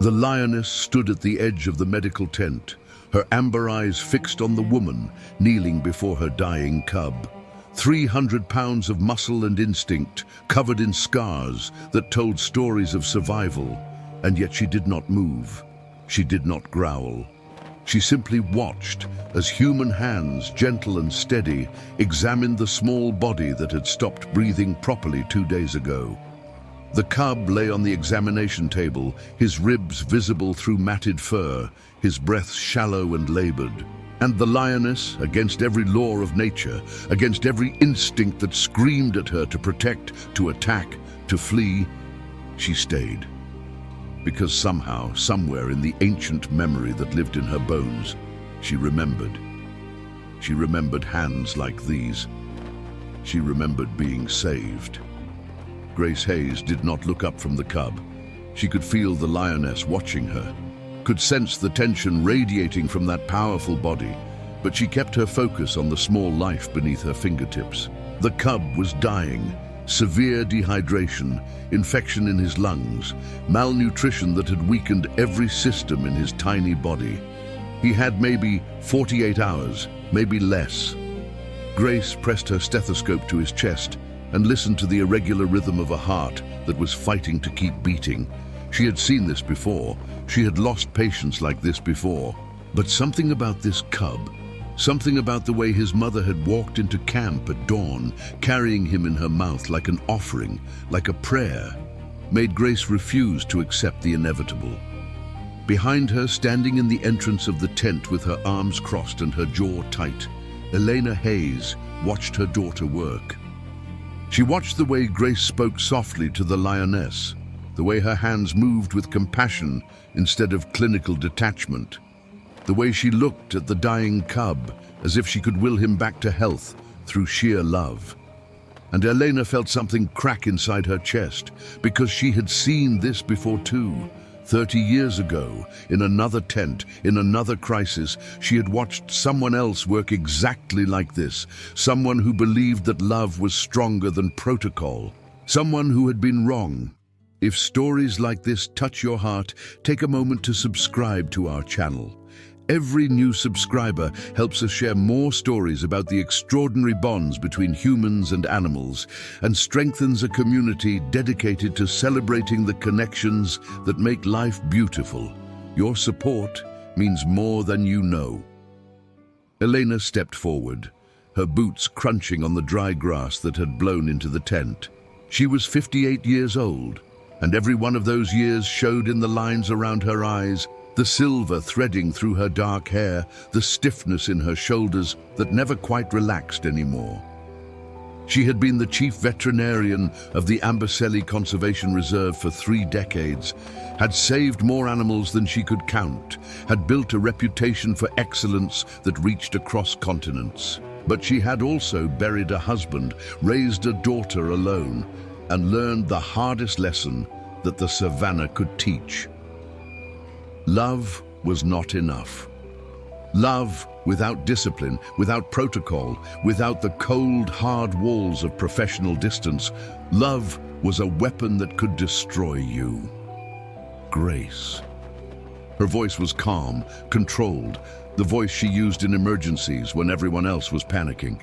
The lioness stood at the edge of the medical tent, her amber eyes fixed on the woman kneeling before her dying cub. 300 pounds of muscle and instinct, covered in scars that told stories of survival, and yet she did not move. She did not growl. She simply watched as human hands, gentle and steady, examined the small body that had stopped breathing properly 2 days ago. The cub lay on the examination table, his ribs visible through matted fur, his breath shallow and labored. And the lioness, against every law of nature, against every instinct that screamed at her to protect, to attack, to flee, she stayed. Because somehow, somewhere in the ancient memory that lived in her bones, she remembered. She remembered hands like these. She remembered being saved. Grace Hayes did not look up from the cub. She could feel the lioness watching her, could sense the tension radiating from that powerful body, but she kept her focus on the small life beneath her fingertips. The cub was dying. Severe dehydration, infection in his lungs, malnutrition that had weakened every system in his tiny body. He had maybe 48 hours, maybe less. Grace pressed her stethoscope to his chest and listened to the irregular rhythm of a heart that was fighting to keep beating. She had seen this before. She had lost patients like this before. But something about this cub, something about the way his mother had walked into camp at dawn, carrying him in her mouth like an offering, like a prayer, made Grace refuse to accept the inevitable. Behind her, standing in the entrance of the tent with her arms crossed and her jaw tight, Elena Hayes watched her daughter work. She watched the way Grace spoke softly to the lioness, the way her hands moved with compassion instead of clinical detachment, the way she looked at the dying cub as if she could will him back to health through sheer love. And Elena felt something crack inside her chest, because she had seen this before too. 30 years ago, in another tent, in another crisis, she had watched someone else work exactly like this, someone who believed that love was stronger than protocol, someone who had been wrong. If stories like this touch your heart, take a moment to subscribe to our channel. Every new subscriber helps us share more stories about the extraordinary bonds between humans and animals, and strengthens a community dedicated to celebrating the connections that make life beautiful. Your support means more than you know. Elena stepped forward, her boots crunching on the dry grass that had blown into the tent. She was 58 years old, and every one of those years showed in the lines around her eyes, the silver threading through her dark hair, the stiffness in her shoulders that never quite relaxed anymore. She had been the chief veterinarian of the Amboseli Conservation Reserve for 3 decades, had saved more animals than she could count, had built a reputation for excellence that reached across continents. But she had also buried a husband, raised a daughter alone, and learned the hardest lesson that the savannah could teach. Love was not enough. Love without discipline, without protocol, without the cold, hard walls of professional distance, love was a weapon that could destroy you. Grace. Her voice was calm, controlled, the voice she used in emergencies when everyone else was panicking.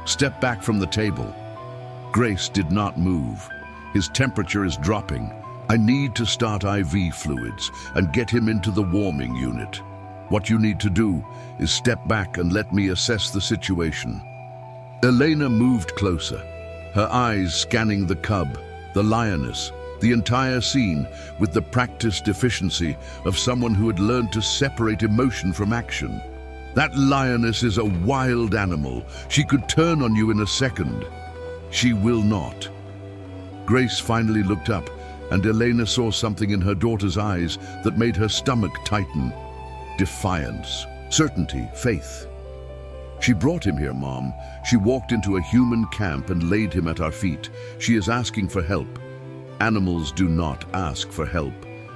Step back from the table. Grace did not move. His temperature is dropping. I need to start IV fluids and get him into the warming unit. What you need to do is step back and let me assess the situation. Elena moved closer, her eyes scanning the cub, the lioness, the entire scene with the practiced efficiency of someone who had learned to separate emotion from action. That lioness is a wild animal. She could turn on you in a second. She will not. Grace finally looked up, and Elena saw something in her daughter's eyes that made her stomach tighten. Defiance, certainty, faith. She brought him here, Mom. She walked into a human camp and laid him at our feet. She is asking for help. Animals do not ask for help.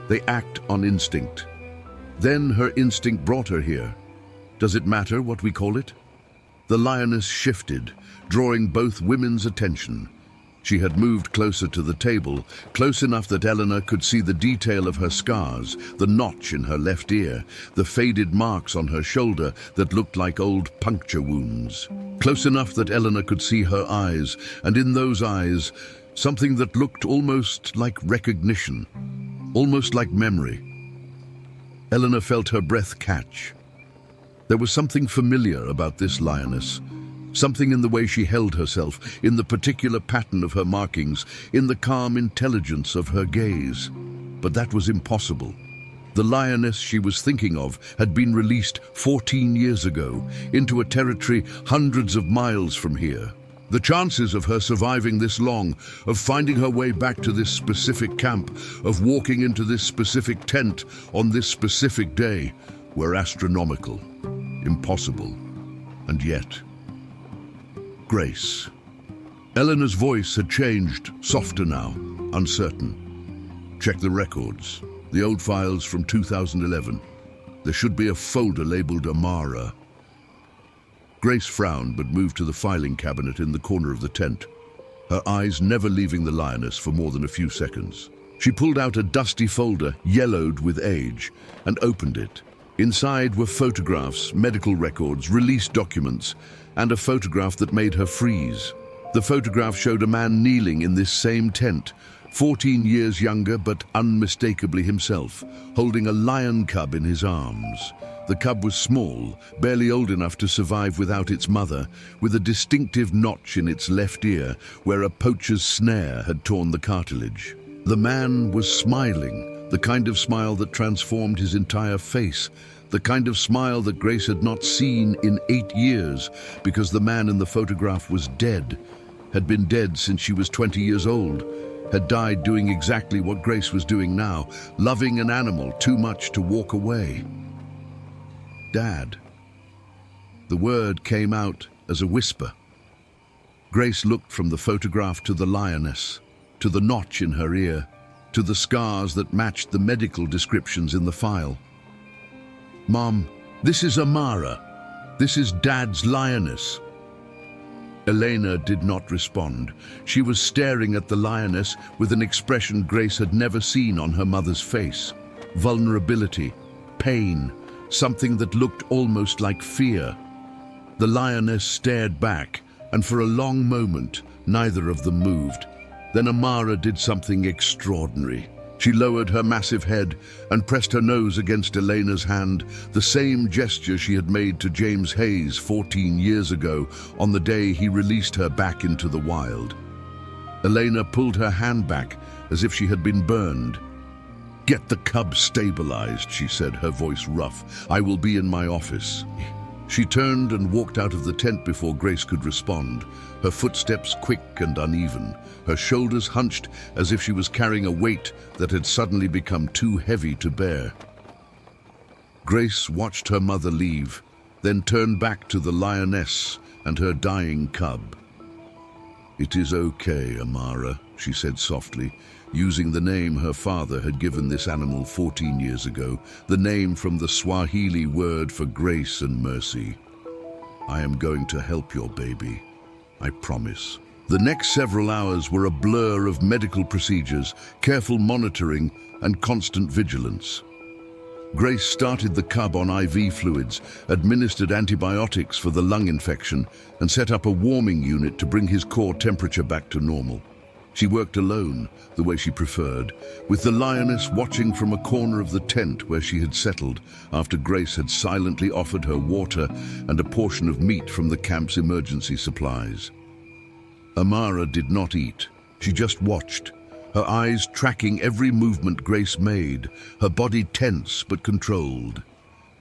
They act on instinct. Then her instinct brought her here. Does it matter what we call it? The lioness shifted, drawing both women's attention. She had moved closer to the table, close enough that Elena could see the detail of her scars, the notch in her left ear, the faded marks on her shoulder that looked like old puncture wounds. Close enough that Elena could see her eyes, and in those eyes, something that looked almost like recognition, almost like memory. Elena felt her breath catch. There was something familiar about this lioness. Something in the way she held herself, in the particular pattern of her markings, in the calm intelligence of her gaze. But that was impossible. The lioness she was thinking of had been released 14 years ago, into a territory hundreds of miles from here. The chances of her surviving this long, of finding her way back to this specific camp, of walking into this specific tent on this specific day, were astronomical, impossible, and yet... Grace. Elena's voice had changed, softer now, uncertain. Check the records, the old files from 2011. There should be a folder labeled Amara. Grace frowned but moved to the filing cabinet in the corner of the tent, her eyes never leaving the lioness for more than a few seconds. She pulled out a dusty folder, yellowed with age, and opened it. Inside were photographs, medical records, release documents, and a photograph that made her freeze. The photograph showed a man kneeling in this same tent, 14 years younger but unmistakably himself, holding a lion cub in his arms. The cub was small, barely old enough to survive without its mother, with a distinctive notch in its left ear where a poacher's snare had torn the cartilage. The man was smiling, the kind of smile that transformed his entire face, the kind of smile that Grace had not seen in 8 years, because the man in the photograph was dead, had been dead since she was 20 years old, had died doing exactly what Grace was doing now, loving an animal too much to walk away. Dad. The word came out as a whisper. Grace looked from the photograph to the lioness, to the notch in her ear, to the scars that matched the medical descriptions in the file. Mom, this is Amara. This is Dad's lioness. Elena did not respond. She was staring at the lioness with an expression Grace had never seen on her mother's face. Vulnerability, pain, something that looked almost like fear. The lioness stared back, and for a long moment, neither of them moved. Then Amara did something extraordinary. She lowered her massive head and pressed her nose against Elena's hand, the same gesture she had made to James Hayes 14 years ago on the day he released her back into the wild. Elena pulled her hand back as if she had been burned. "Get the cub stabilized," she said, her voice rough. "I will be in my office." She turned and walked out of the tent before Grace could respond, her footsteps quick and uneven, her shoulders hunched as if she was carrying a weight that had suddenly become too heavy to bear. Grace watched her mother leave, then turned back to the lioness and her dying cub. "It is okay, Amara," she said softly, using the name her father had given this animal 14 years ago, the name from the Swahili word for grace and mercy. "I am going to help your baby. I promise." The next several hours were a blur of medical procedures, careful monitoring, and constant vigilance. Grace started the cub on IV fluids, administered antibiotics for the lung infection, and set up a warming unit to bring his core temperature back to normal. She worked alone, the way she preferred, with the lioness watching from a corner of the tent where she had settled after Grace had silently offered her water and a portion of meat from the camp's emergency supplies. Amara did not eat. She just watched, her eyes tracking every movement Grace made, her body tense but controlled.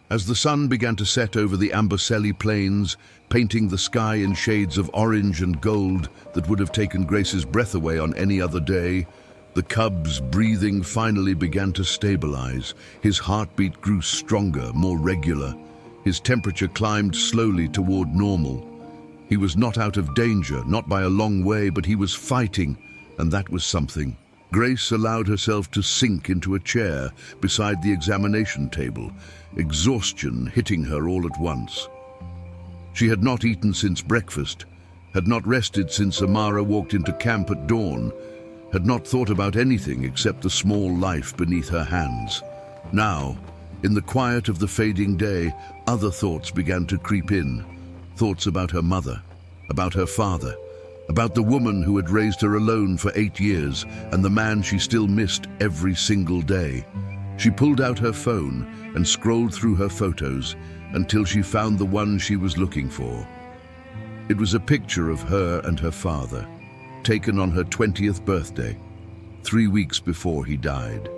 As the sun began to set over the Amboseli plains, painting the sky in shades of orange and gold that would have taken Grace's breath away on any other day, the cub's breathing finally began to stabilize. His heartbeat grew stronger, more regular. His temperature climbed slowly toward normal. He was not out of danger, not by a long way, but he was fighting, and that was something. Grace allowed herself to sink into a chair beside the examination table, exhaustion hitting her all at once. She had not eaten since breakfast, had not rested since Amara walked into camp at dawn, had not thought about anything except the small life beneath her hands. Now, in the quiet of the fading day, other thoughts began to creep in. Thoughts about her mother, about her father, about the woman who had raised her alone for 8 years and the man she still missed every single day. She pulled out her phone and scrolled through her photos until she found the one she was looking for. It was a picture of her and her father, taken on her 20th birthday, 3 weeks before he died.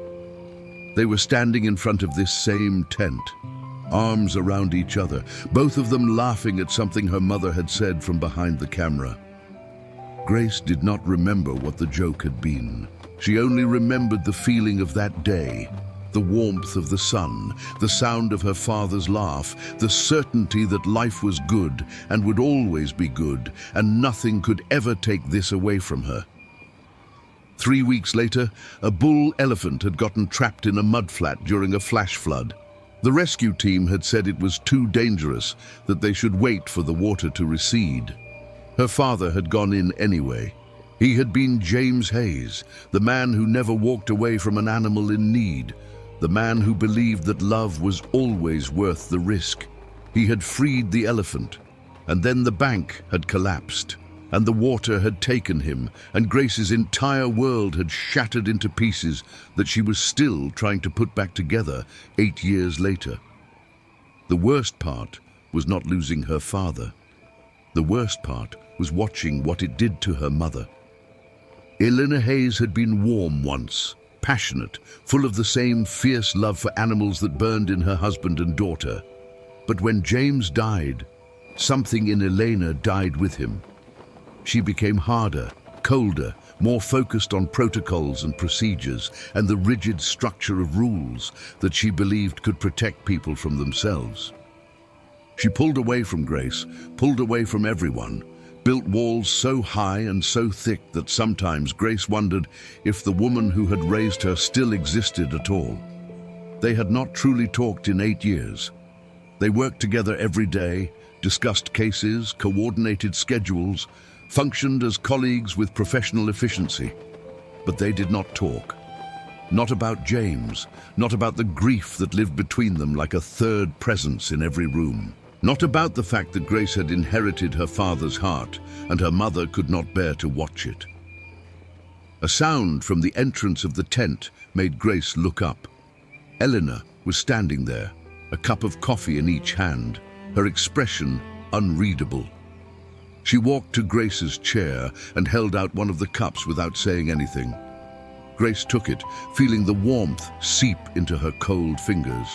They were standing in front of this same tent, arms around each other, both of them laughing at something her mother had said from behind the camera. Grace did not remember what the joke had been. She only remembered the feeling of that day, the warmth of the sun, the sound of her father's laugh, the certainty that life was good and would always be good, and nothing could ever take this away from her. 3 weeks later, a bull elephant had gotten trapped in a mudflat during a flash flood. The rescue team had said it was too dangerous, that they should wait for the water to recede. Her father had gone in anyway. He had been James Hayes, the man who never walked away from an animal in need, the man who believed that love was always worth the risk. He had freed the elephant, and then the bank had collapsed, and the water had taken him, and Grace's entire world had shattered into pieces that she was still trying to put back together 8 years later. The worst part was not losing her father. The worst part was watching what it did to her mother. Elena Hayes had been warm once, passionate, full of the same fierce love for animals that burned in her husband and daughter. But when James died, something in Elena died with him. She became harder, colder, more focused on protocols and procedures and the rigid structure of rules that she believed could protect people from themselves. She pulled away from Grace, pulled away from everyone, built walls so high and so thick that sometimes Grace wondered if the woman who had raised her still existed at all. They had not truly talked in 8 years. They worked together every day, discussed cases, coordinated schedules, functioned as colleagues with professional efficiency. But they did not talk. Not about James, not about the grief that lived between them like a third presence in every room. Not about the fact that Grace had inherited her father's heart and her mother could not bear to watch it. A sound from the entrance of the tent made Grace look up. Elena was standing there, a cup of coffee in each hand, her expression unreadable. She walked to Grace's chair and held out one of the cups without saying anything. Grace took it, feeling the warmth seep into her cold fingers.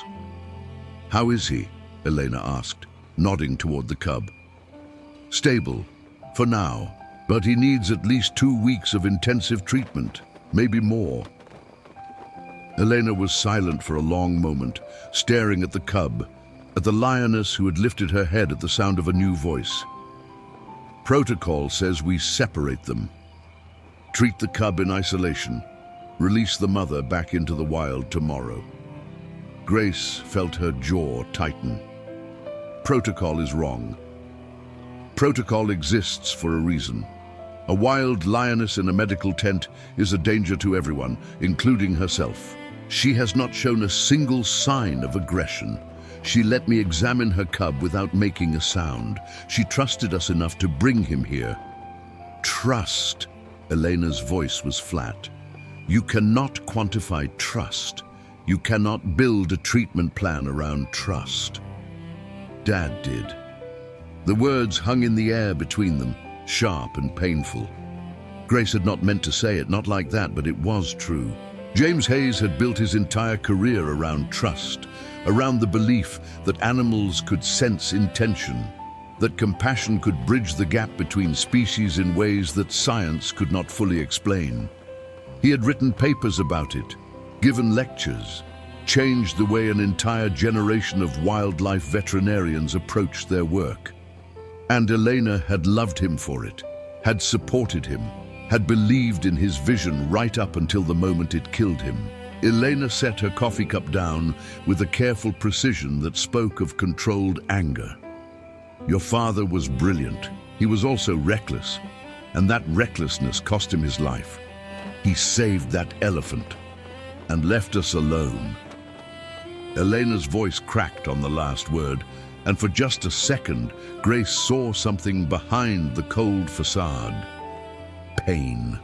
"How is he?" Elena asked, nodding toward the cub. "Stable, for now, but he needs at least 2 weeks of intensive treatment, maybe more." Elena was silent for a long moment, staring at the cub, at the lioness who had lifted her head at the sound of a new voice. "Protocol says we separate them. Treat the cub in isolation. Release the mother back into the wild tomorrow." Grace felt her jaw tighten. Protocol is wrong. Protocol exists for a reason. A wild lioness in a medical tent is a danger to everyone, including herself. She has not shown a single sign of aggression. She let me examine her cub without making a sound. She trusted us enough to bring him here. Trust. Elena's voice was flat. You cannot quantify trust. You cannot build a treatment plan around trust. Dad did. The words hung in the air between them, sharp and painful. Grace had not meant to say it, not like that, but it was true. James Hayes had built his entire career around trust, around the belief that animals could sense intention, that compassion could bridge the gap between species in ways that science could not fully explain. He had written papers about it, given lectures, changed the way an entire generation of wildlife veterinarians approached their work. And Elena had loved him for it, had supported him, had believed in his vision right up until the moment it killed him. Elena set her coffee cup down with a careful precision that spoke of controlled anger. "Your father was brilliant. he was also reckless, and that recklessness cost him his life. He saved that elephant and left us alone. Elena's voice cracked on the last word, and for just a second, Grace saw something behind the cold facade. Pain,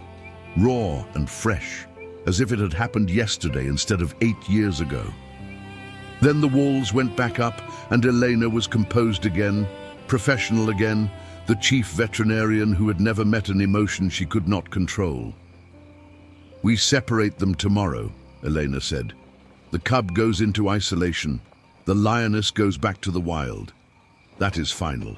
raw and fresh, as if it had happened yesterday instead of 8 years ago. Then the walls went back up, and Elena was composed again, professional again, the chief veterinarian who had never met an emotion she could not control. "We separate them tomorrow," Elena said. "The cub goes into isolation. The lioness goes back to the wild. That is final."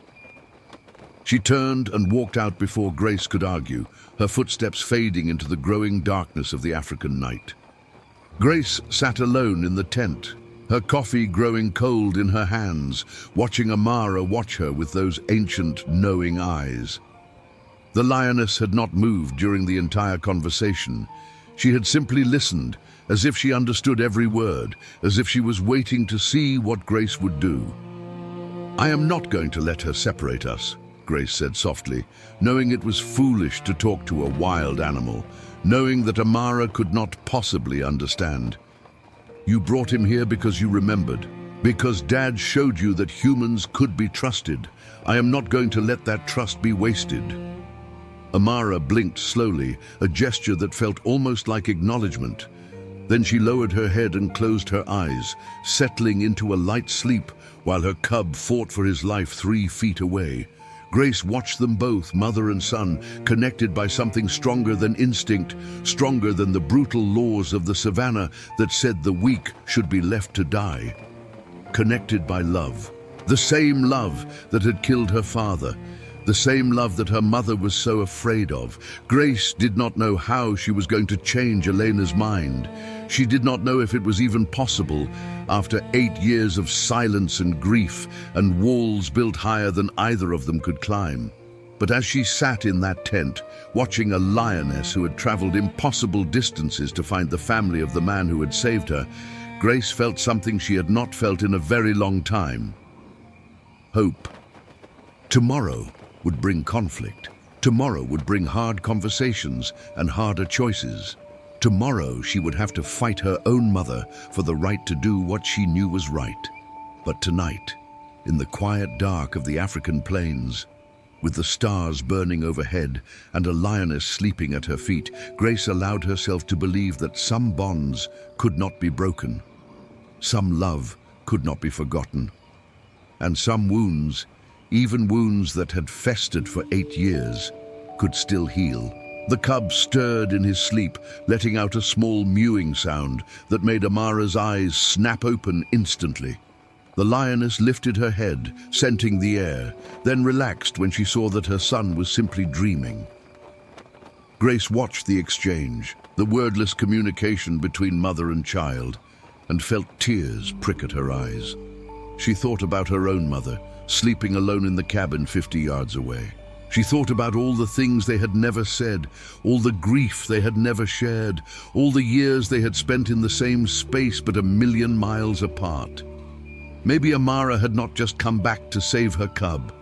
She turned and walked out before Grace could argue, her footsteps fading into the growing darkness of the African night. Grace sat alone in the tent, her coffee growing cold in her hands, watching Amara watch her with those ancient, knowing eyes. The lioness had not moved during the entire conversation. She had simply listened, as if she understood every word, as if she was waiting to see what Grace would do. "I am not going to let her separate us," Grace said softly, knowing it was foolish to talk to a wild animal, knowing that Amara could not possibly understand. "You brought him here because you remembered, because Dad showed you that humans could be trusted. I am not going to let that trust be wasted." Amara blinked slowly, a gesture that felt almost like acknowledgement. Then she lowered her head and closed her eyes, settling into a light sleep while her cub fought for his life 3 feet away. Grace watched them both, mother and son, connected by something stronger than instinct, stronger than the brutal laws of the savannah that said the weak should be left to die. Connected by love, the same love that had killed her father, the same love that her mother was so afraid of. Grace did not know how she was going to change Elena's mind. She did not know if it was even possible, after 8 years of silence and grief and walls built higher than either of them could climb. But as she sat in that tent, watching a lioness who had traveled impossible distances to find the family of the man who had saved her, Grace felt something she had not felt in a very long time. Hope. Tomorrow would bring conflict. Tomorrow would bring hard conversations and harder choices. Tomorrow she would have to fight her own mother for the right to do what she knew was right. But tonight, in the quiet dark of the African plains, with the stars burning overhead and a lioness sleeping at her feet, Grace allowed herself to believe that some bonds could not be broken, some love could not be forgotten, and some wounds, even wounds that had festered for 8 years, could still heal. The cub stirred in his sleep, letting out a small mewing sound that made Amara's eyes snap open instantly. The lioness lifted her head, scenting the air, then relaxed when she saw that her son was simply dreaming. Grace watched the exchange, the wordless communication between mother and child, and felt tears prick at her eyes. She thought about her own mother, sleeping alone in the cabin 50 yards away. She thought about all the things they had never said, all the grief they had never shared, all the years they had spent in the same space but 1,000,000 miles apart. Maybe Amara had not just come back to save her cub.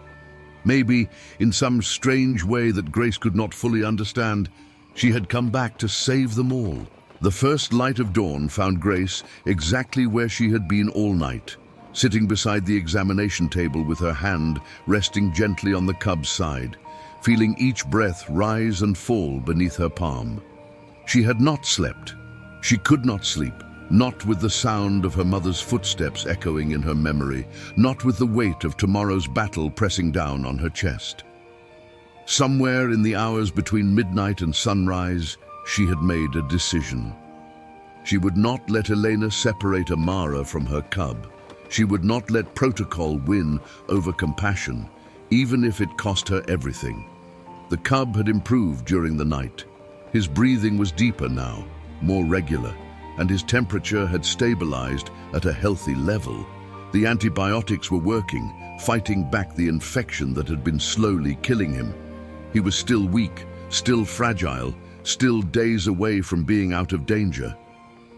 Maybe, in some strange way that Grace could not fully understand, she had come back to save them all. The first light of dawn found Grace exactly where she had been all night, sitting beside the examination table with her hand resting gently on the cub's side, feeling each breath rise and fall beneath her palm. She had not slept. She could not sleep, not with the sound of her mother's footsteps echoing in her memory, not with the weight of tomorrow's battle pressing down on her chest. Somewhere in the hours between midnight and sunrise, she had made a decision. She would not let Elena separate Amara from her cub. She would not let protocol win over compassion, even if it cost her everything. The cub had improved during the night. His breathing was deeper now, more regular, and his temperature had stabilized at a healthy level. The antibiotics were working, fighting back the infection that had been slowly killing him. He was still weak, still fragile, still days away from being out of danger.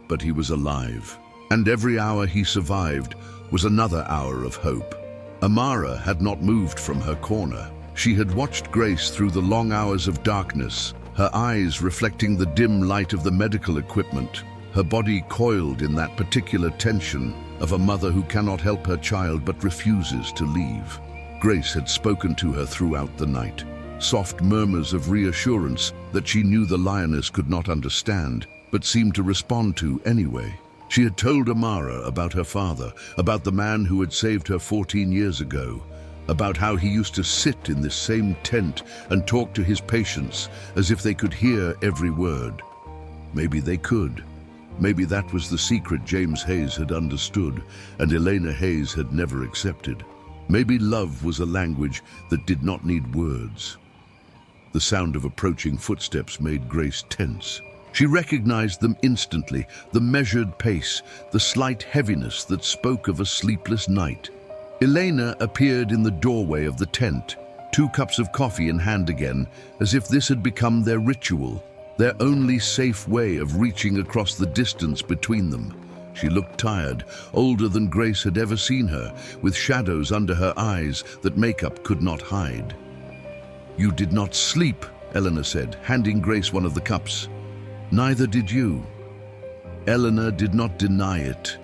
But he was alive, and every hour he survived was another hour of hope. Amara had not moved from her corner. She had watched Grace through the long hours of darkness, her eyes reflecting the dim light of the medical equipment, her body coiled in that particular tension of a mother who cannot help her child but refuses to leave. Grace had spoken to her throughout the night, soft murmurs of reassurance that she knew the Lioness could not understand, but seemed to respond to anyway. She had told Amara about her father, about the man who had saved her 14 years ago, about how he used to sit in this same tent and talk to his patients as if they could hear every word. Maybe they could. Maybe that was the secret James Hayes had understood and Elena Hayes had never accepted. Maybe love was a language that did not need words. The sound of approaching footsteps made Grace tense. She recognized them instantly, the measured pace, the slight heaviness that spoke of a sleepless night. Elena appeared in the doorway of the tent, 2 cups of coffee in hand again, as if this had become their ritual, their only safe way of reaching across the distance between them. She looked tired, older than Grace had ever seen her, with shadows under her eyes that makeup could not hide. "You did not sleep," Elena said, handing Grace one of the cups. "Neither did you." Elena did not deny it.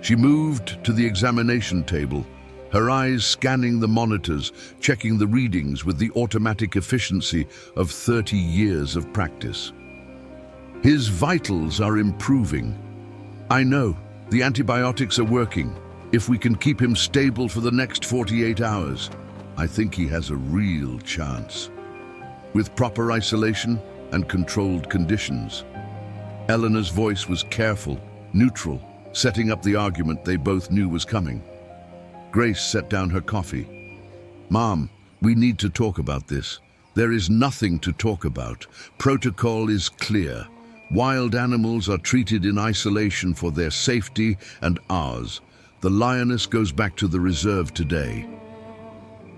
She moved to the examination table, her eyes scanning the monitors, checking the readings with the automatic efficiency of 30 years of practice. "His vitals are improving. I know, the antibiotics are working. If we can keep him stable for the next 48 hours, I think he has a real chance. With proper isolation and controlled conditions." Elena's voice was careful, neutral, setting up the argument they both knew was coming. Grace set down her coffee. "Mom, we need to talk about this. There is nothing to talk about. Protocol is clear. Wild animals are treated in isolation for their safety and ours. The Lioness goes back to the reserve today.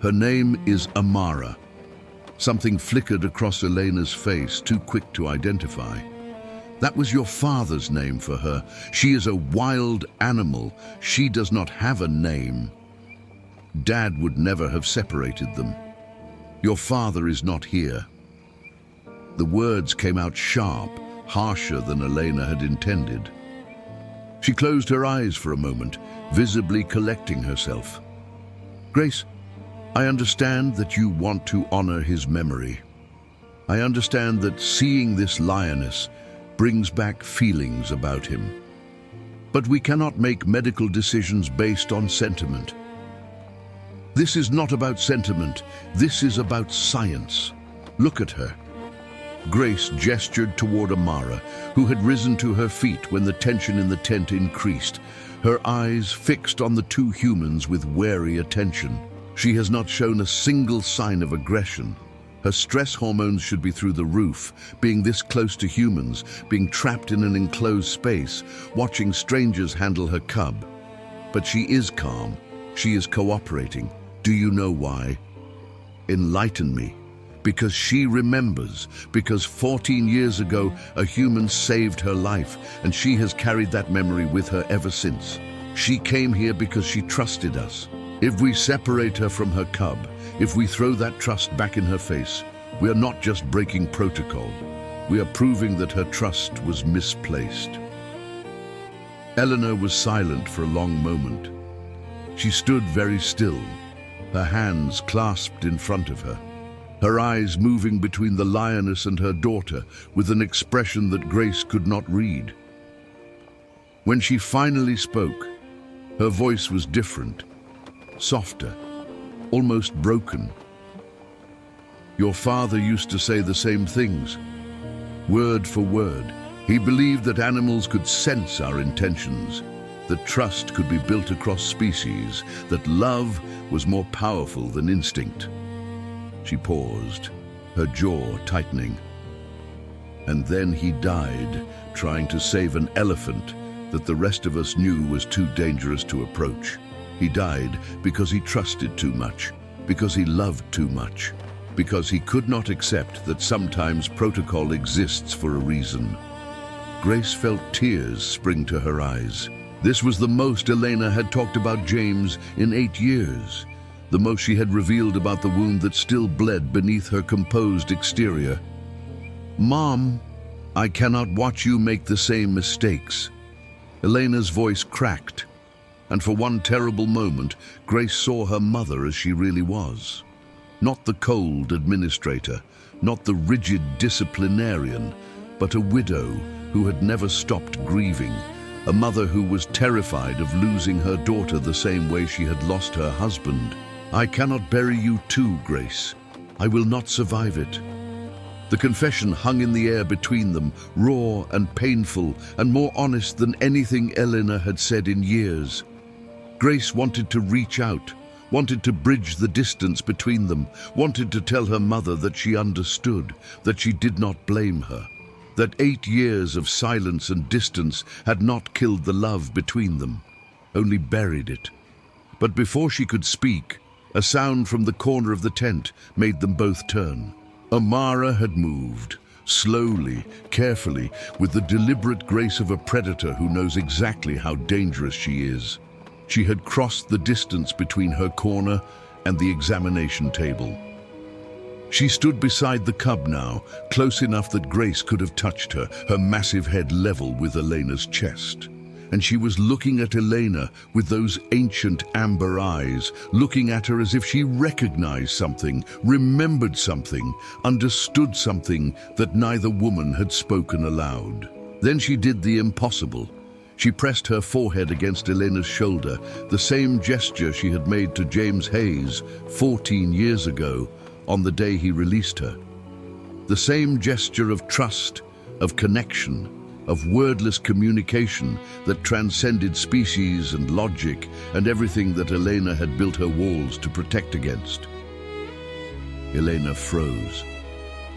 Her name is Amara." Something flickered across Elena's face, too quick to identify. "That was your father's name for her. She is a wild animal. She does not have a name. Dad would never have separated them. Your father is not here." The words came out sharp, harsher than Elena had intended. She closed her eyes for a moment, visibly collecting herself. "Grace, I understand that you want to honor his memory. I understand that seeing this Lioness brings back feelings about him. But we cannot make medical decisions based on sentiment. This is not about sentiment. This is about science. Look at her." Grace gestured toward Amara, who had risen to her feet when the tension in the tent increased, her eyes fixed on the 2 humans with wary attention. She has not shown a single sign of aggression. Her stress hormones should be through the roof, being this close to humans, being trapped in an enclosed space, watching strangers handle her cub. But she is calm. She is cooperating. Do you know why? Enlighten me. Because she remembers, because 14 years ago a human saved her life, and she has carried that memory with her ever since. She came here because she trusted us. If we separate her from her cub, if we throw that trust back in her face, we are not just breaking protocol. We are proving that her trust was misplaced." Elena was silent for a long moment. She stood very still, her hands clasped in front of her, her eyes moving between the Lioness and her daughter with an expression that Grace could not read. When she finally spoke, her voice was different, softer, almost broken. "Your father used to say the same things, word for word. He believed that animals could sense our intentions, that trust could be built across species, that love was more powerful than instinct." She paused, her jaw tightening. "And then he died, trying to save an elephant that the rest of us knew was too dangerous to approach. He died because he trusted too much, because he loved too much, because he could not accept that sometimes protocol exists for a reason." Grace felt tears spring to her eyes. This was the most Elena had talked about James in 8 years. the most she had revealed about the wound that still bled beneath her composed exterior. "Mom, I cannot watch you make the same mistakes." Elena's voice cracked, and for one terrible moment, Grace saw her mother as she really was. Not the cold administrator, not the rigid disciplinarian, but a widow who had never stopped grieving, a mother who was terrified of losing her daughter the same way she had lost her husband. "I cannot bury you too, Grace. I will not survive it." The confession hung in the air between them, raw and painful and more honest than anything Elena had said in years. Grace wanted to reach out, wanted to bridge the distance between them, wanted to tell her mother that she understood, that she did not blame her, that 8 years of silence and distance had not killed the love between them, only buried it. But before she could speak, a sound from the corner of the tent made them both turn. Amara had moved, slowly, carefully, with the deliberate grace of a predator who knows exactly how dangerous she is. She had crossed the distance between her corner and the examination table. She stood beside the cub now, close enough that Grace could have touched her, her massive head level with Elena's chest. And she was looking at Elena with those ancient amber eyes, looking at her as if she recognized something, remembered something, understood something that neither woman had spoken aloud. Then she did the impossible. She pressed her forehead against Elena's shoulder, the same gesture she had made to James Hayes 14 years ago on the day he released her. The same gesture of trust, of connection, of wordless communication that transcended species and logic and everything that Elena had built her walls to protect against. Elena froze.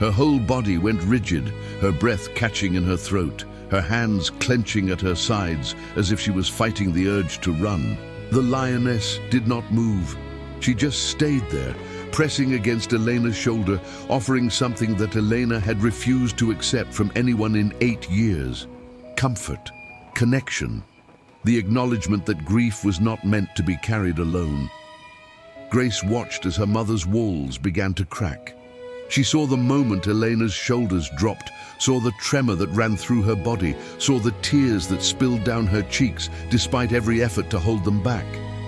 Her whole body went rigid, her breath catching in her throat, her hands clenching at her sides as if she was fighting the urge to run. The lioness did not move. She just stayed there, pressing against Elena's shoulder, offering something that Elena had refused to accept from anyone in 8 years. Comfort, connection, the acknowledgement that grief was not meant to be carried alone. Grace watched as her mother's walls began to crack. She saw the moment Elena's shoulders dropped, saw the tremor that ran through her body, saw the tears that spilled down her cheeks despite every effort to hold them back.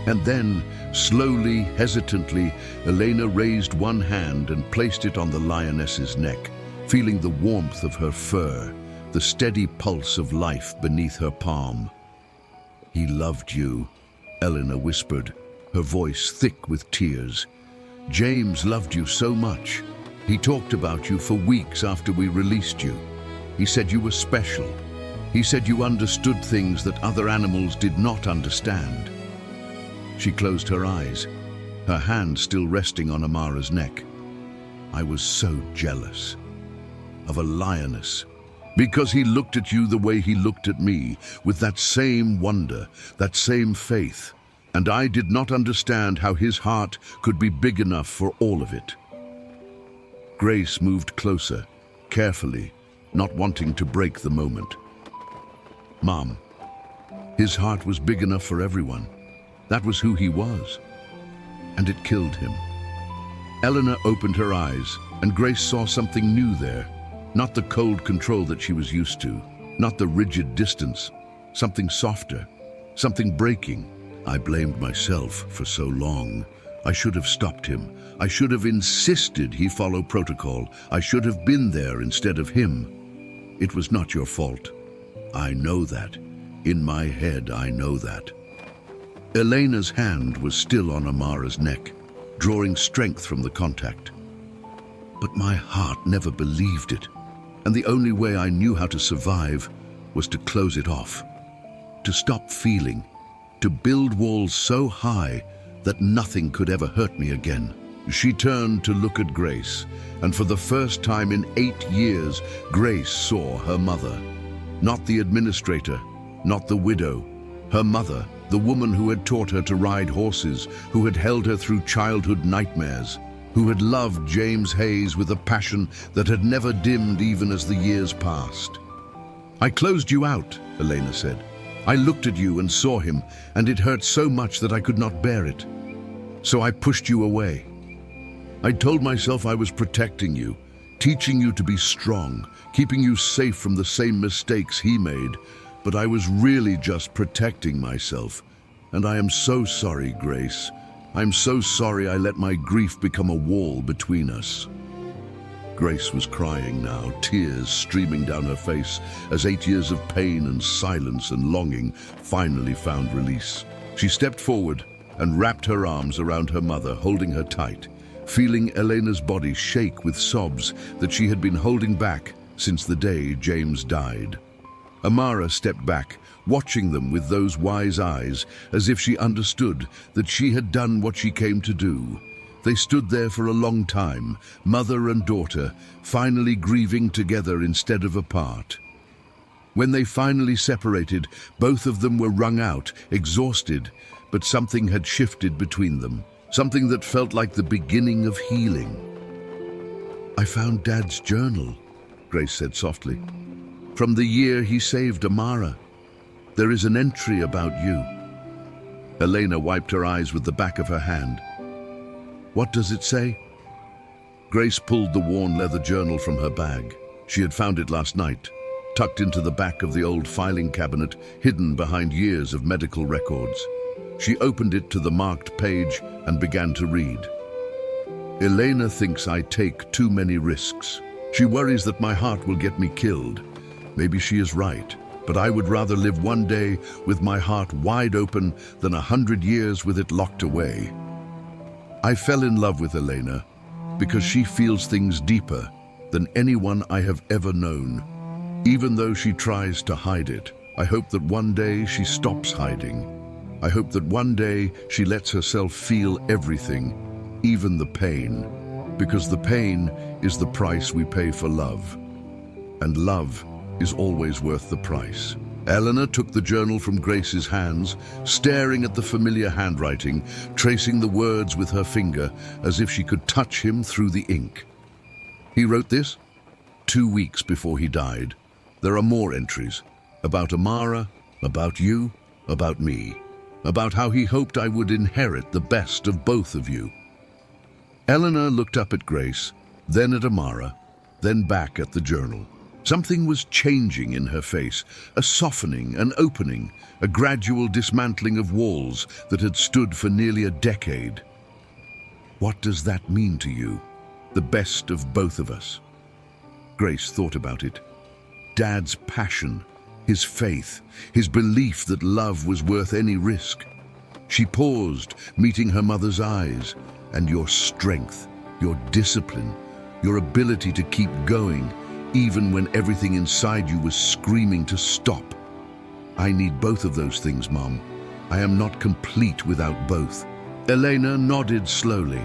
And then, slowly, hesitantly, Elena raised one hand and placed it on the lioness's neck, feeling the warmth of her fur, the steady pulse of life beneath her palm. "He loved you," Elena whispered, her voice thick with tears. "James loved you so much. He talked about you for weeks after we released you. He said you were special. He said you understood things that other animals did not understand." She closed her eyes, her hand still resting on Amara's neck. "I was so jealous of a lioness, because he looked at you the way he looked at me, with that same wonder, that same faith, and I did not understand how his heart could be big enough for all of it." Grace moved closer, carefully, not wanting to break the moment. "Mom, his heart was big enough for everyone. That was who he was. And it killed him." Elena opened her eyes, and Grace saw something new there. Not the cold control that she was used to, not the rigid distance, something softer, something breaking. "I blamed myself for so long. I should have stopped him. I should have insisted he follow protocol. I should have been there instead of him. It was not your fault. I know that. In my head, I know that." Elena's hand was still on Amara's neck, drawing strength from the contact. But my heart never believed it, and the only way I knew how to survive was to close it off, to stop feeling, to build walls so high that nothing could ever hurt me again. She turned to look at Grace, and for the first time in 8 years, Grace saw her mother. Not the administrator, not the widow, her mother, the woman who had taught her to ride horses, who had held her through childhood nightmares, who had loved James Hayes with a passion that had never dimmed even as the years passed. "I closed you out," Elena said. "I looked at you and saw him, and it hurt so much that I could not bear it. So I pushed you away. I told myself I was protecting you, teaching you to be strong, keeping you safe from the same mistakes he made, but I was really just protecting myself. And I am so sorry, Grace. I'm so sorry I let my grief become a wall between us. Grace was crying now, tears streaming down her face as 8 years of pain and silence and longing finally found release. She stepped forward and wrapped her arms around her mother, holding her tight, feeling Elena's body shake with sobs that she had been holding back since the day James died. Amara stepped back, watching them with those wise eyes, as if she understood that she had done what she came to do. They stood there for a long time, mother and daughter, finally grieving together instead of apart. When they finally separated, both of them were wrung out, exhausted, but something had shifted between them, something that felt like the beginning of healing. "I found Dad's journal," Grace said softly. "From the year he saved Amara. There is an entry about you." Elena wiped her eyes with the back of her hand. "What does it say?" Grace pulled the worn leather journal from her bag. She had found it last night, tucked into the back of the old filing cabinet, hidden behind years of medical records. She opened it to the marked page and began to read. "Elena thinks I take too many risks. She worries that my heart will get me killed. Maybe she is right, but I would rather live one day with my heart wide open than 100 years with it locked away. I fell in love with Elena because she feels things deeper than anyone I have ever known. Even though she tries to hide it, I hope that one day she stops hiding. I hope that one day she lets herself feel everything, even the pain, because the pain is the price we pay for love. And love is always worth the price." Eleanor took the journal from Grace's hands, staring at the familiar handwriting, tracing the words with her finger as if she could touch him through the ink. "He wrote this 2 weeks before he died. There are more entries about Amara, about you, about me, about how he hoped I would inherit the best of both of you." Eleanor looked up at Grace, then at Amara, then back at the journal. Something was changing in her face, a softening, an opening, a gradual dismantling of walls that had stood for nearly a decade. "What does that mean to you? The best of both of us?" Grace thought about it. Dad's passion, his faith, his belief that love was worth any risk. She paused, meeting her mother's eyes, and your strength, your discipline, your ability to keep going, even when everything inside you was screaming to stop. "I need both of those things, Mom. I am not complete without both." Elena nodded slowly.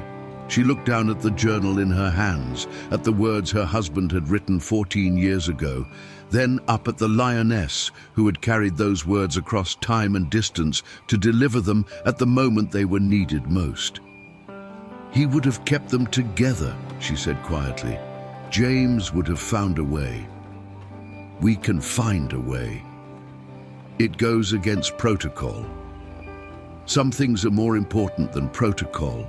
She looked down at the journal in her hands, at the words her husband had written 14 years ago, then up at the Lioness who had carried those words across time and distance to deliver them at the moment they were needed most. "He would have kept them together," she said quietly. "James would have found a way. We can find a way. It goes against protocol. Some things are more important than protocol."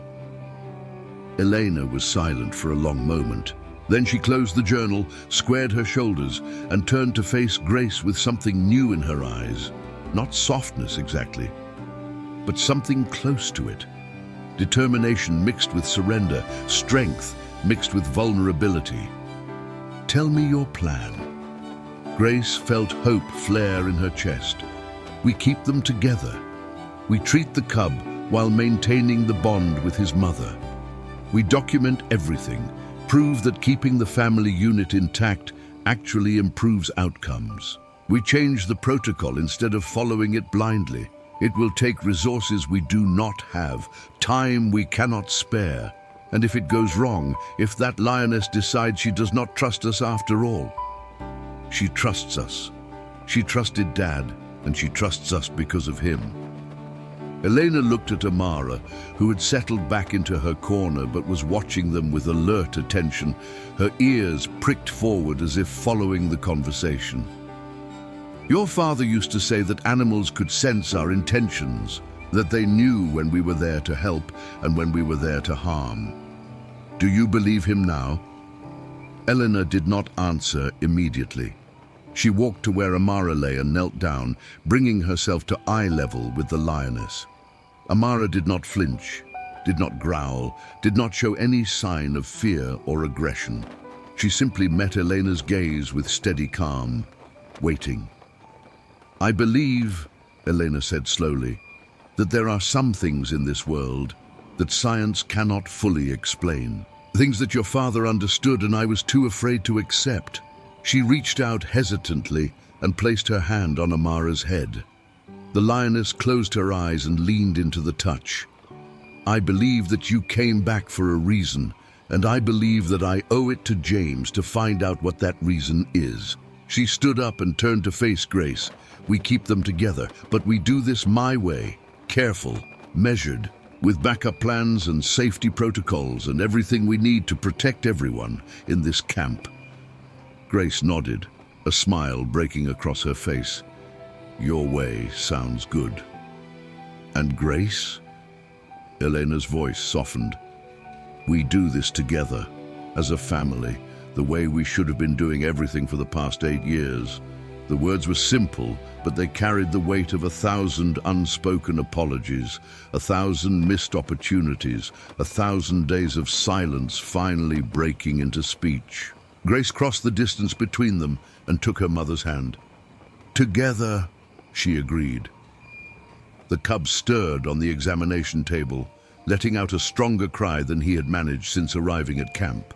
Elena was silent for a long moment. Then she closed the journal, squared her shoulders, and turned to face Grace with something new in her eyes. Not softness exactly, but something close to it. Determination mixed with surrender, strength mixed with vulnerability. "Tell me your plan." Grace felt hope flare in her chest. "We keep them together. We treat the cub while maintaining the bond with his mother. We document everything, prove that keeping the family unit intact actually improves outcomes. We change the protocol instead of following it blindly. It will take resources we do not have, time we cannot spare. And if it goes wrong, if that lioness decides she does not trust us after all, she trusts us. She trusted Dad, and she trusts us because of him." Elena looked at Amara, who had settled back into her corner but was watching them with alert attention, her ears pricked forward as if following the conversation. "Your father used to say that animals could sense our intentions," that they knew when we were there to help and when we were there to harm. Do you believe him now? Elena did not answer immediately. She walked to where Amara lay and knelt down, bringing herself to eye level with the lioness. Amara did not flinch, did not growl, did not show any sign of fear or aggression. She simply met Elena's gaze with steady calm, waiting. I believe, Elena said slowly, that there are some things in this world that science cannot fully explain. Things that your father understood and I was too afraid to accept. She reached out hesitantly and placed her hand on Amara's head. The lioness closed her eyes and leaned into the touch. I believe that you came back for a reason, and I believe that I owe it to James to find out what that reason is. She stood up and turned to face Grace. We keep them together, but we do this my way, careful, measured, with backup plans and safety protocols and everything we need to protect everyone in this camp. Grace nodded, a smile breaking across her face. Your way sounds good. And Grace? Elena's voice softened. We do this together, as a family, the way we should have been doing everything for the past 8 years. The words were simple, but they carried the weight of 1,000 unspoken apologies, 1,000 missed opportunities, 1,000 days of silence finally breaking into speech. Grace crossed the distance between them and took her mother's hand. Together, she agreed. The cub stirred on the examination table, letting out a stronger cry than he had managed since arriving at camp.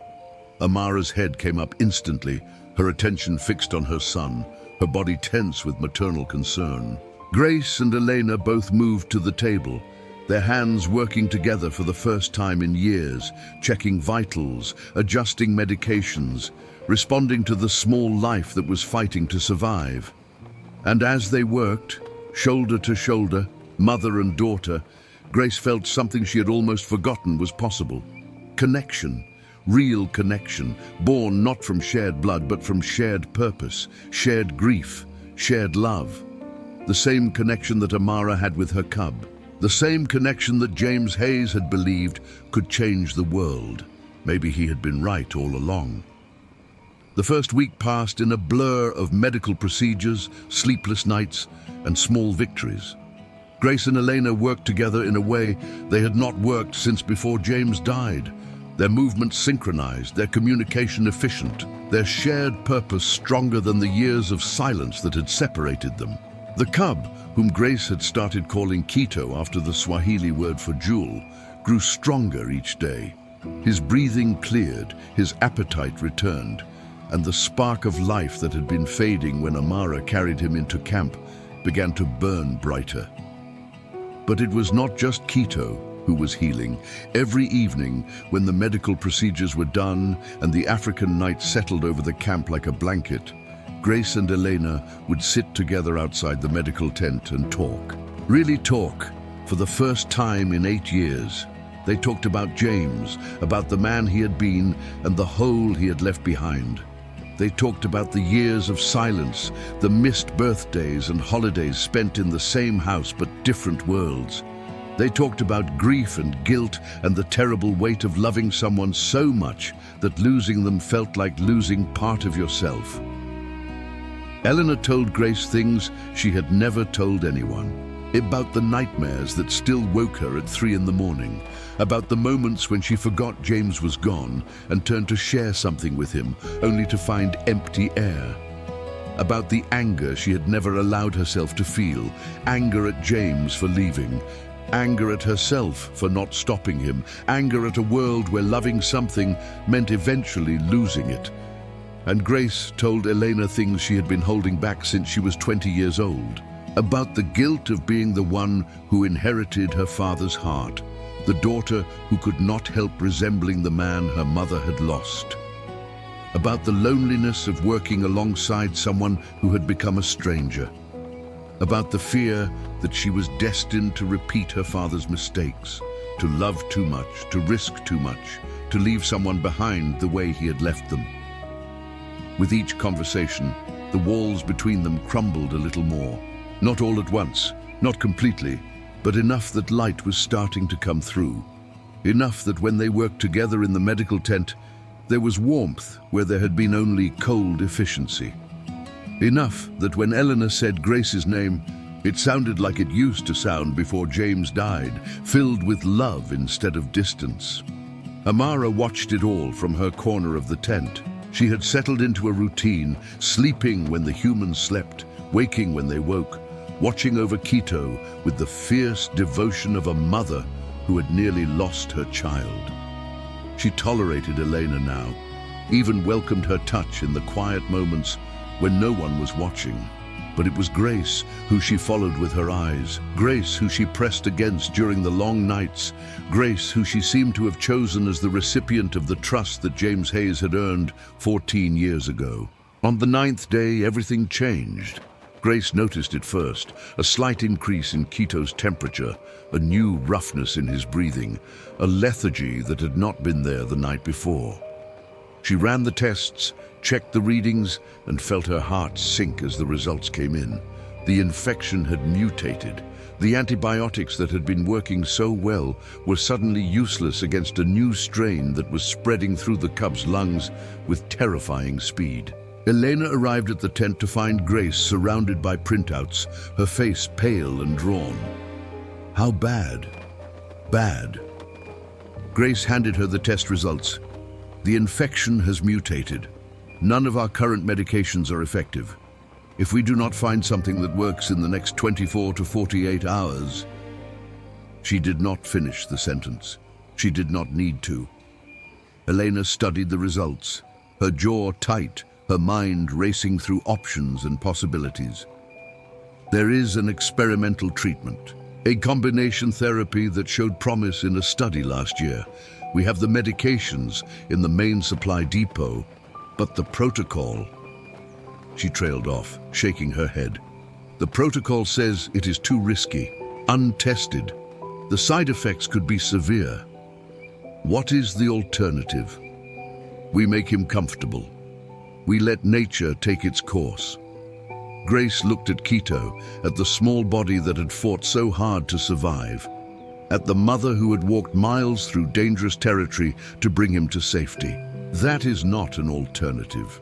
Amara's head came up instantly, her attention fixed on her son, her body tense with maternal concern. Grace and Elena both moved to the table, their hands working together for the first time in years, checking vitals, adjusting medications, responding to the small life that was fighting to survive. And as they worked, shoulder to shoulder, mother and daughter, Grace felt something she had almost forgotten was possible. Connection. Real connection, born not from shared blood but from shared purpose, shared grief, shared love. The same connection that Amara had with her cub. The same connection that James Hayes had believed could change the world. Maybe he had been right all along. The first week passed in a blur of medical procedures, sleepless nights, and small victories. Grace and Elena worked together in a way they had not worked since before James died. Their movements synchronized, their communication efficient, their shared purpose stronger than the years of silence that had separated them. The cub, whom Grace had started calling Quito after the Swahili word for jewel, grew stronger each day. His breathing cleared, his appetite returned, and the spark of life that had been fading when Amara carried him into camp began to burn brighter. But it was not just Quito who was healing. Every evening, when the medical procedures were done and the African night settled over the camp like a blanket, Grace and Elena would sit together outside the medical tent and talk. Really talk, for the first time in 8 years. They talked about James, about the man he had been and the hole he had left behind. They talked about the years of silence, the missed birthdays and holidays spent in the same house but different worlds. They talked about grief and guilt and the terrible weight of loving someone so much that losing them felt like losing part of yourself. Elena told Grace things she had never told anyone. About the nightmares that still woke her at 3 in the morning. About the moments when she forgot James was gone and turned to share something with him, only to find empty air. About the anger she had never allowed herself to feel. Anger at James for leaving. Anger at herself for not stopping him. Anger at a world where loving something meant eventually losing it. And Grace told Elena things she had been holding back since she was 20 years old. About the guilt of being the one who inherited her father's heart. The daughter who could not help resembling the man her mother had lost. About the loneliness of working alongside someone who had become a stranger. About the fear that she was destined to repeat her father's mistakes, to love too much, to risk too much, to leave someone behind the way he had left them. With each conversation, the walls between them crumbled a little more. Not all at once, not completely, but enough that light was starting to come through. Enough that when they worked together in the medical tent, there was warmth where there had been only cold efficiency. Enough that when Elena said Grace's name, it sounded like it used to sound before James died, filled with love instead of distance. Amara watched it all from her corner of the tent. She had settled into a routine, sleeping when the humans slept, waking when they woke, watching over Quito with the fierce devotion of a mother who had nearly lost her child. She tolerated Elena now, even welcomed her touch in the quiet moments when no one was watching. But it was Grace who she followed with her eyes, Grace who she pressed against during the long nights, Grace who she seemed to have chosen as the recipient of the trust that James Hayes had earned 14 years ago. On the 9th day, everything changed. Grace noticed it first, a slight increase in Quito's temperature, a new roughness in his breathing, a lethargy that had not been there the night before. She ran the tests, checked the readings, and felt her heart sink as the results came in. The infection had mutated. The antibiotics that had been working so well were suddenly useless against a new strain that was spreading through the cub's lungs with terrifying speed. Elena arrived at the tent to find Grace surrounded by printouts, her face pale and drawn. How bad? Bad. Grace handed her the test results. The infection has mutated. None of our current medications are effective. If we do not find something that works in the next 24 to 48 hours... She did not finish the sentence. She did not need to. Elena studied the results, her jaw tight, her mind racing through options and possibilities. There is an experimental treatment, a combination therapy that showed promise in a study last year. We have the medications in the main supply depot, but the protocol... She trailed off, shaking her head. The protocol says it is too risky, untested. The side effects could be severe. What is the alternative? We make him comfortable. We let nature take its course. Grace looked at Quito, at the small body that had fought so hard to survive, at the mother who had walked miles through dangerous territory to bring him to safety. That is not an alternative.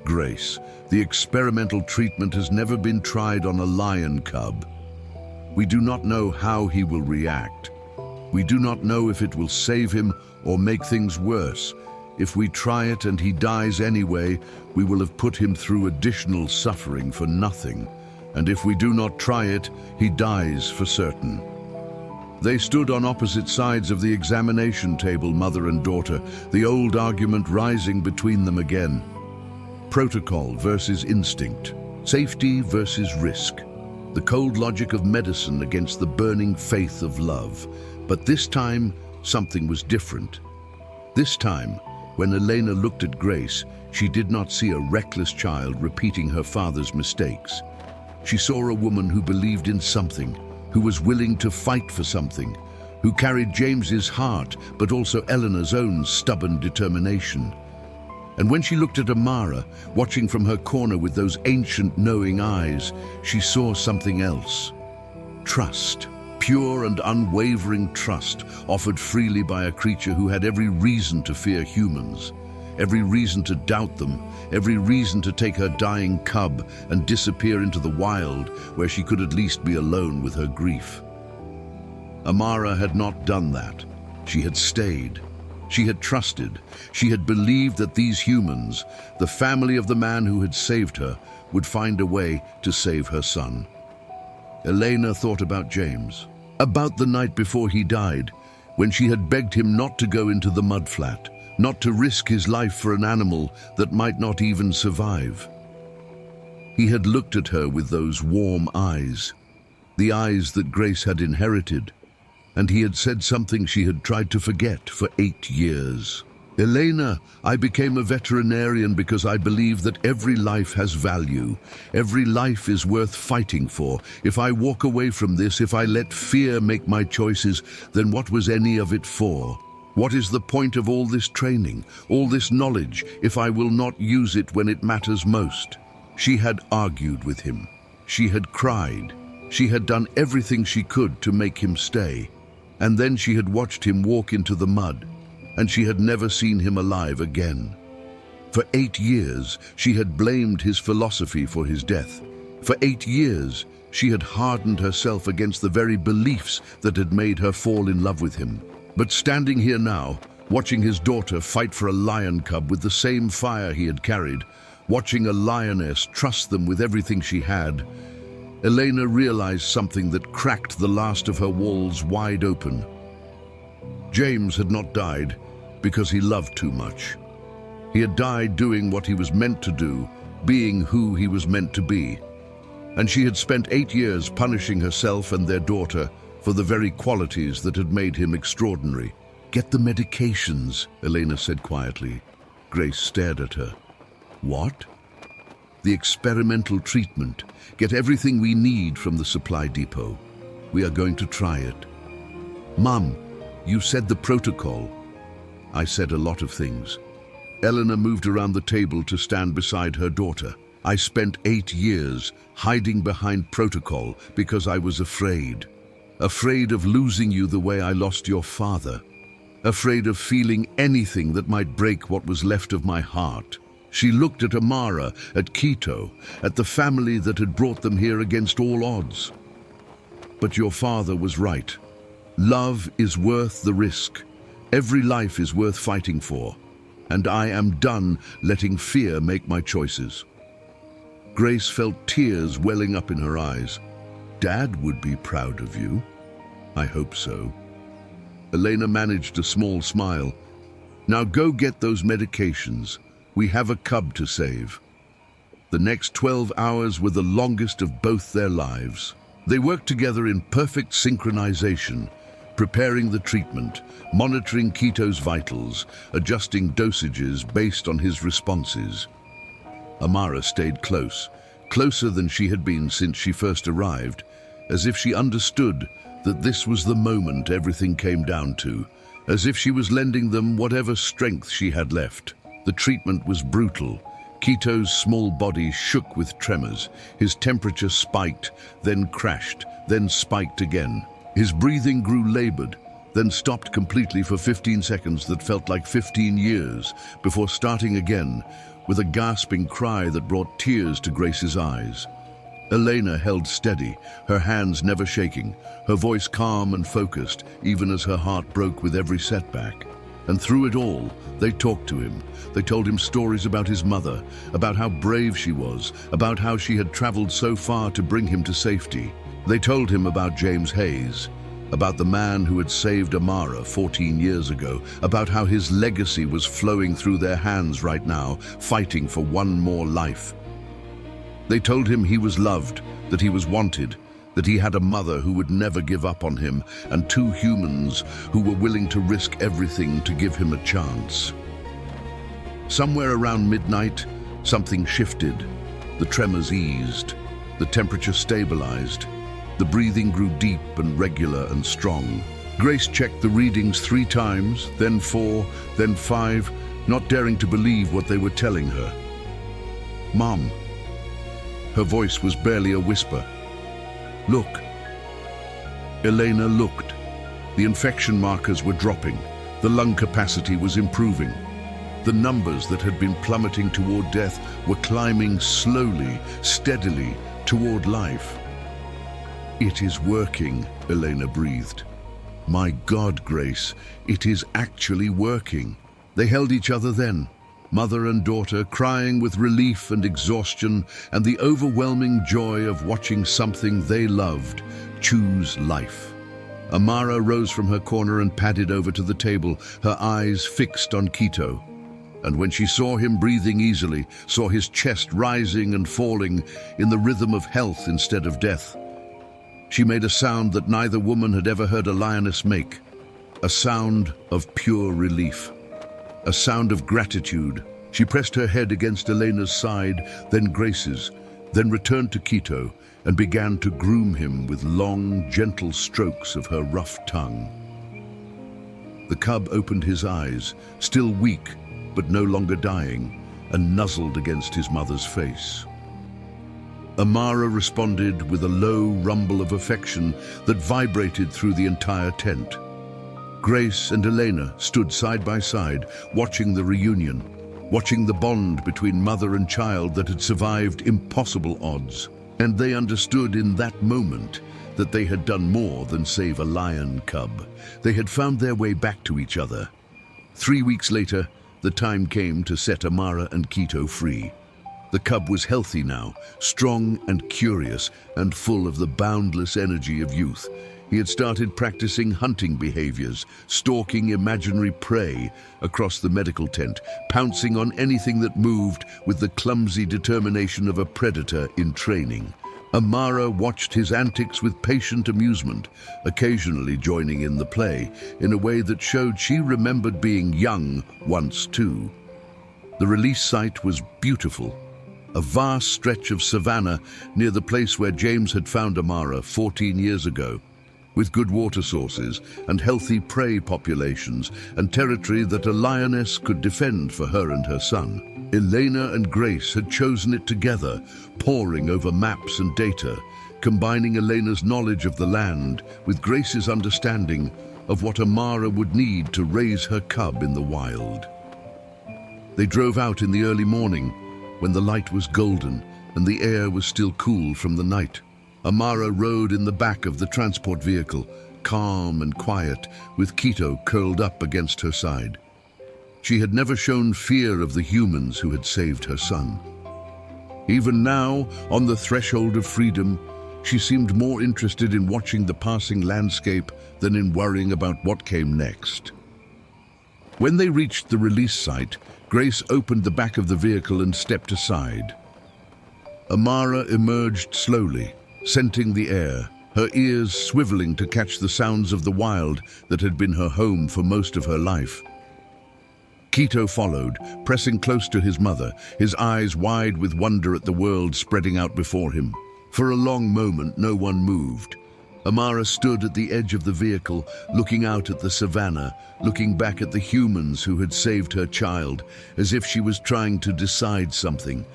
Grace, the experimental treatment has never been tried on a lion cub. We do not know how he will react. We do not know if it will save him or make things worse. If we try it and he dies anyway, we will have put him through additional suffering for nothing. And if we do not try it, he dies for certain. They stood on opposite sides of the examination table, mother and daughter, the old argument rising between them again. Protocol versus instinct, safety versus risk, the cold logic of medicine against the burning faith of love. But this time, something was different. This time, when Elena looked at Grace, she did not see a reckless child repeating her father's mistakes. She saw a woman who believed in something, who was willing to fight for something, who carried James's heart, but also Elena's own stubborn determination. And when she looked at Amara, watching from her corner with those ancient knowing eyes, she saw something else. Trust. Pure and unwavering trust offered freely by a creature who had every reason to fear humans, every reason to doubt them, every reason to take her dying cub and disappear into the wild where she could at least be alone with her grief. Amara had not done that. She had stayed. She had trusted. She had believed that these humans, the family of the man who had saved her, would find a way to save her son. Elena thought about James, about the night before he died, when she had begged him not to go into the mudflat, not to risk his life for an animal that might not even survive. He had looked at her with those warm eyes, the eyes that Grace had inherited, and he had said something she had tried to forget for 8 years. Elena, I became a veterinarian because I believe that every life has value. Every life is worth fighting for. If I walk away from this, if I let fear make my choices, then what was any of it for? What is the point of all this training, all this knowledge, if I will not use it when it matters most? She had argued with him. She had cried. She had done everything she could to make him stay. And then she had watched him walk into the mud, and she had never seen him alive again. For 8 years, she had blamed his philosophy for his death. For 8 years, she had hardened herself against the very beliefs that had made her fall in love with him. But standing here now, watching his daughter fight for a lion cub with the same fire he had carried, watching a lioness trust them with everything she had, Elena realized something that cracked the last of her walls wide open. James had not died because he loved too much. He had died doing what he was meant to do, being who he was meant to be. And she had spent 8 years punishing herself and their daughter for the very qualities that had made him extraordinary. "Get the medications," Elena said quietly. Grace stared at her. "What?" "The experimental treatment. Get everything we need from the supply depot. We are going to try it." "Mum, you said the protocol." "I said a lot of things." Elena moved around the table to stand beside her daughter. "I spent 8 years hiding behind protocol because I was afraid. Afraid of losing you the way I lost your father. Afraid of feeling anything that might break what was left of my heart." She looked at Amara, at Quito, at the family that had brought them here against all odds. "But your father was right. Love is worth the risk. Every life is worth fighting for. And I am done letting fear make my choices." Grace felt tears welling up in her eyes. "Dad would be proud of you." "I hope so." Elena managed a small smile. "Now go get those medications. We have a cub to save." The next 12 hours were the longest of both their lives. They worked together in perfect synchronization, preparing the treatment, monitoring Quito's vitals, adjusting dosages based on his responses. Amara stayed close, closer than she had been since she first arrived, as if she understood that this was the moment everything came down to, as if she was lending them whatever strength she had left. The treatment was brutal. Quito's small body shook with tremors. His temperature spiked, then crashed, then spiked again. His breathing grew labored, then stopped completely for 15 seconds that felt like 15 years, before starting again, with a gasping cry that brought tears to Grace's eyes. Elena held steady, her hands never shaking, her voice calm and focused, even as her heart broke with every setback. And through it all, they talked to him. They told him stories about his mother, about how brave she was, about how she had traveled so far to bring him to safety. They told him about James Hayes, about the man who had saved Amara 14 years ago, about how his legacy was flowing through their hands right now, fighting for one more life. They told him he was loved, that he was wanted, that he had a mother who would never give up on him, and 2 humans who were willing to risk everything to give him a chance. Somewhere around midnight, something shifted. The tremors eased, the temperature stabilized, the breathing grew deep and regular and strong. Grace checked the readings 3 times, then 4, then 5, not daring to believe what they were telling her. "Mom." Her voice was barely a whisper. "Look." Elena looked. The infection markers were dropping. The lung capacity was improving. The numbers that had been plummeting toward death were climbing slowly, steadily, toward life. "It is working," Elena breathed. "My God, Grace, it is actually working." They held each other then, mother and daughter, crying with relief and exhaustion and the overwhelming joy of watching something they loved choose life. Amara rose from her corner and padded over to the table, her eyes fixed on Quito. And when she saw him breathing easily, saw his chest rising and falling in the rhythm of health instead of death, she made a sound that neither woman had ever heard a lioness make, a sound of pure relief, a sound of gratitude. She pressed her head against Elena's side, then Grace's, then returned to Quito and began to groom him with long, gentle strokes of her rough tongue. The cub opened his eyes, still weak, but no longer dying, and nuzzled against his mother's face. Amara responded with a low rumble of affection that vibrated through the entire tent. Grace and Elena stood side by side, watching the reunion, watching the bond between mother and child that had survived impossible odds. And they understood in that moment that they had done more than save a lion cub. They had found their way back to each other. 3 weeks later, the time came to set Amara and Quito free. The cub was healthy now, strong and curious, and full of the boundless energy of youth. He had started practicing hunting behaviors, stalking imaginary prey across the medical tent, pouncing on anything that moved with the clumsy determination of a predator in training. Amara watched his antics with patient amusement, occasionally joining in the play, in a way that showed she remembered being young once too. The release site was beautiful. A vast stretch of savanna near the place where James had found Amara 14 years ago, with good water sources and healthy prey populations and territory that a lioness could defend for her and her son. Elena and Grace had chosen it together, poring over maps and data, combining Elena's knowledge of the land with Grace's understanding of what Amara would need to raise her cub in the wild. They drove out in the early morning, when the light was golden and the air was still cool from the night. Amara rode in the back of the transport vehicle, calm and quiet, with Quito curled up against her side. She had never shown fear of the humans who had saved her son. Even now, on the threshold of freedom, she seemed more interested in watching the passing landscape than in worrying about what came next. When they reached the release site, Grace opened the back of the vehicle and stepped aside. Amara emerged slowly, scenting the air, her ears swiveling to catch the sounds of the wild that had been her home for most of her life. Quito followed, pressing close to his mother, his eyes wide with wonder at the world spreading out before him. For a long moment, no one moved. Amara stood at the edge of the vehicle, looking out at the savanna, looking back at the humans who had saved her child, as if she was trying to decide something.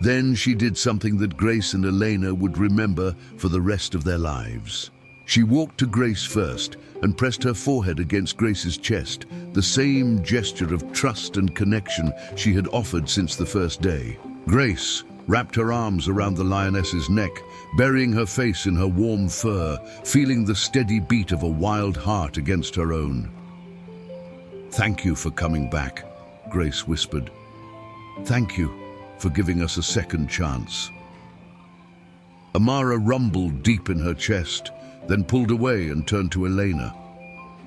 Then she did something that Grace and Elena would remember for the rest of their lives. She walked to Grace first and pressed her forehead against Grace's chest, the same gesture of trust and connection she had offered since the first day. Grace wrapped her arms around the lioness's neck, burying her face in her warm fur, feeling the steady beat of a wild heart against her own. "Thank you for coming back," Grace whispered. "Thank you for giving us a second chance." Amara rumbled deep in her chest, then pulled away and turned to Elena.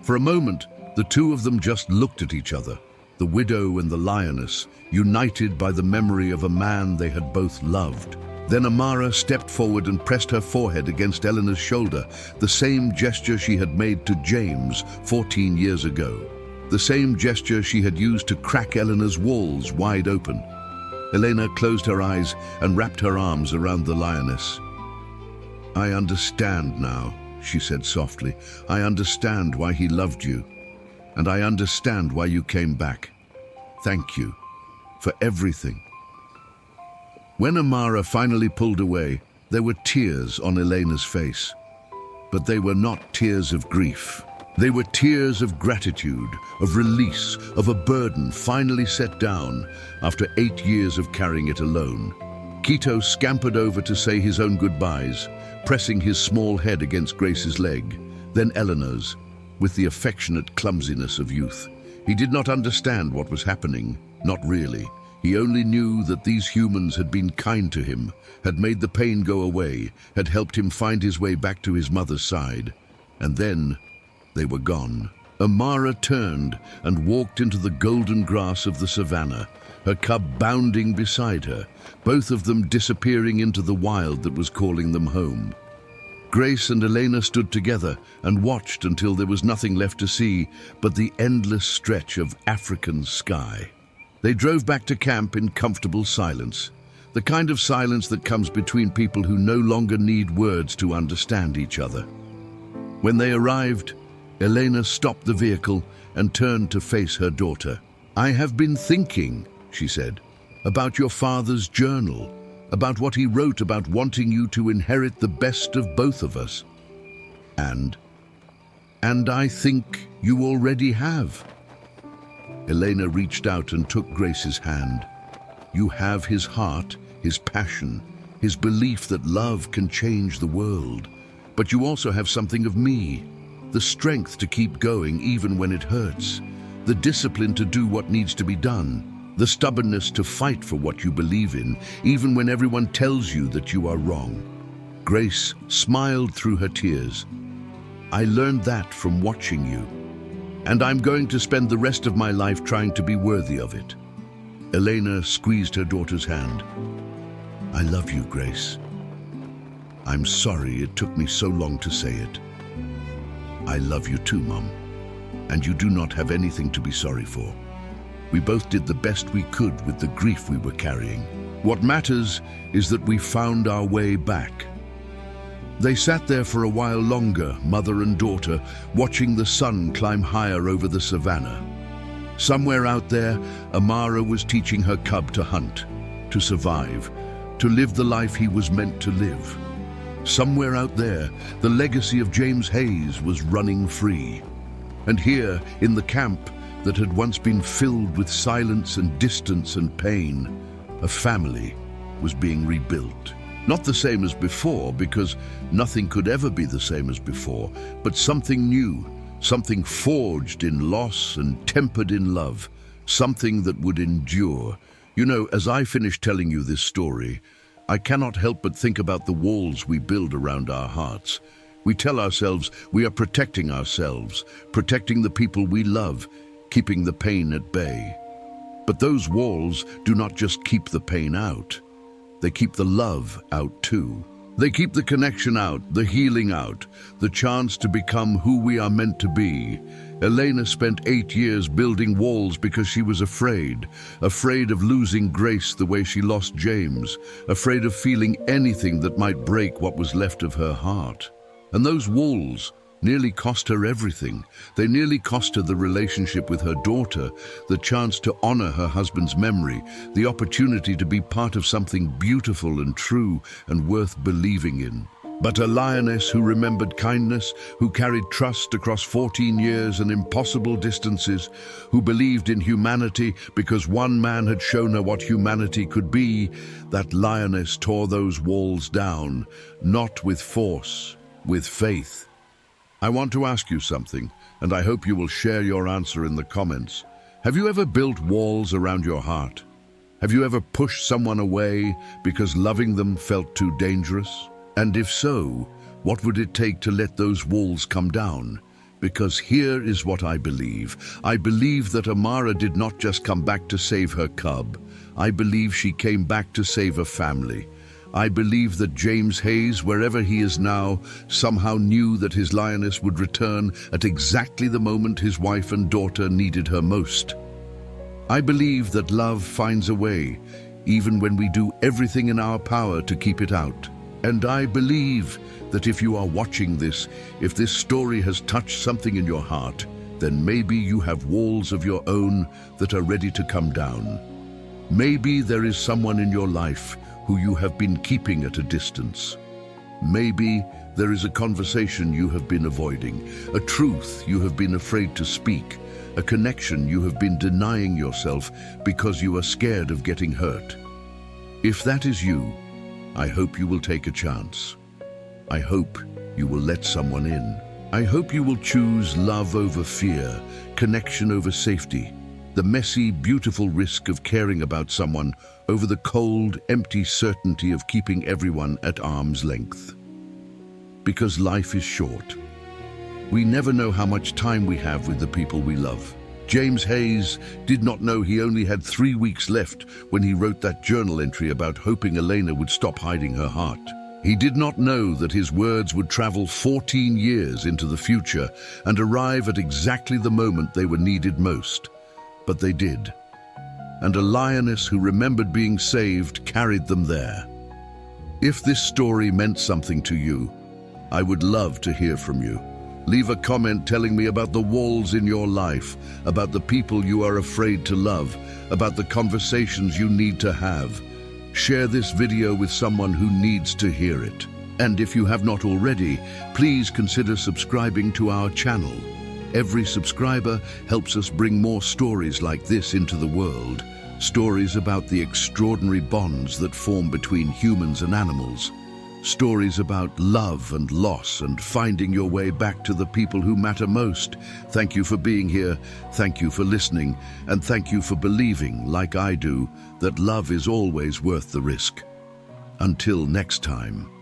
For a moment, the two of them just looked at each other, the widow and the lioness, united by the memory of a man they had both loved. Then Amara stepped forward and pressed her forehead against Elena's shoulder, the same gesture she had made to James 14 years ago, the same gesture she had used to crack Elena's walls wide open. Elena closed her eyes and wrapped her arms around the lioness. "I understand now," she said softly. "I understand why he loved you, and I understand why you came back. Thank you for everything." When Amara finally pulled away, there were tears on Elena's face. But they were not tears of grief. They were tears of gratitude, of release, of a burden finally set down after 8 years of carrying it alone. Quito scampered over to say his own goodbyes, pressing his small head against Grace's leg, then Eleanor's, with the affectionate clumsiness of youth. He did not understand what was happening, not really. He only knew that these humans had been kind to him, had made the pain go away, had helped him find his way back to his mother's side. And then they were gone. Amara turned and walked into the golden grass of the savannah, her cub bounding beside her, both of them disappearing into the wild that was calling them home. Grace and Elena stood together and watched until there was nothing left to see but the endless stretch of African sky. They drove back to camp in comfortable silence, the kind of silence that comes between people who no longer need words to understand each other. When they arrived, Elena stopped the vehicle and turned to face her daughter. "I have been thinking," she said, "about your father's journal, about what he wrote about wanting you to inherit the best of both of us. And I think you already have. Elena reached out and took Grace's hand. You have his heart, his passion, his belief that love can change the world. But you also have something of me, the strength to keep going even when it hurts, the discipline to do what needs to be done, the stubbornness to fight for what you believe in, even when everyone tells you that you are wrong. Grace smiled through her tears. I learned that from watching you, and I'm going to spend the rest of my life trying to be worthy of it. Elena squeezed her daughter's hand. I love you, Grace. I'm sorry it took me so long to say it. I love you too, Mum, and you do not have anything to be sorry for. We both did the best we could with the grief we were carrying. What matters is that we found our way back. They sat there for a while longer, mother and daughter, watching the sun climb higher over the savannah. Somewhere out there, Amara was teaching her cub to hunt, to survive, to live the life he was meant to live. Somewhere out there, the legacy of James Hayes was running free. And here, in the camp that had once been filled with silence and distance and pain, a family was being rebuilt. Not the same as before, because nothing could ever be the same as before, but something new, something forged in loss and tempered in love, something that would endure. You know, as I finish telling you this story, I cannot help but think about the walls we build around our hearts. We tell ourselves we are protecting ourselves, protecting the people we love, keeping the pain at bay. But those walls do not just keep the pain out. They keep the love out too. They keep the connection out, the healing out, the chance to become who we are meant to be. Elena spent 8 years building walls because she was afraid of losing Grace the way she lost James, afraid of feeling anything that might break what was left of her heart. And those walls nearly cost her everything. They nearly cost her the relationship with her daughter, the chance to honor her husband's memory, the opportunity to be part of something beautiful and true and worth believing in. But a lioness who remembered kindness, who carried trust across 14 years and impossible distances, who believed in humanity because one man had shown her what humanity could be, that lioness tore those walls down, not with force, with faith. I want to ask you something, and I hope you will share your answer in the comments. Have you ever built walls around your heart? Have you ever pushed someone away because loving them felt too dangerous? And if so, what would it take to let those walls come down? Because here is what I believe. I believe that Amara did not just come back to save her cub. I believe she came back to save a family. I believe that James Hayes, wherever he is now, somehow knew that his lioness would return at exactly the moment his wife and daughter needed her most. I believe that love finds a way, even when we do everything in our power to keep it out. And I believe that if you are watching this, if this story has touched something in your heart, then maybe you have walls of your own that are ready to come down. Maybe there is someone in your life who you have been keeping at a distance. Maybe there is a conversation you have been avoiding, a truth you have been afraid to speak, a connection you have been denying yourself because you are scared of getting hurt. If that is you, I hope you will take a chance. I hope you will let someone in. I hope you will choose love over fear, connection over safety, the messy, beautiful risk of caring about someone over the cold, empty certainty of keeping everyone at arm's length. Because life is short. We never know how much time we have with the people we love. James Hayes did not know he only had 3 weeks left when he wrote that journal entry about hoping Elena would stop hiding her heart. He did not know that his words would travel 14 years into the future and arrive at exactly the moment they were needed most. But they did. And a lioness who remembered being saved carried them there. If this story meant something to you, I would love to hear from you. Leave a comment telling me about the walls in your life, about the people you are afraid to love, about the conversations you need to have. Share this video with someone who needs to hear it. And if you have not already, please consider subscribing to our channel. Every subscriber helps us bring more stories like this into the world. Stories about the extraordinary bonds that form between humans and animals. Stories about love and loss and finding your way back to the people who matter most. Thank you for being here, thank you for listening, and thank you for believing, like I do, that love is always worth the risk. Until next time.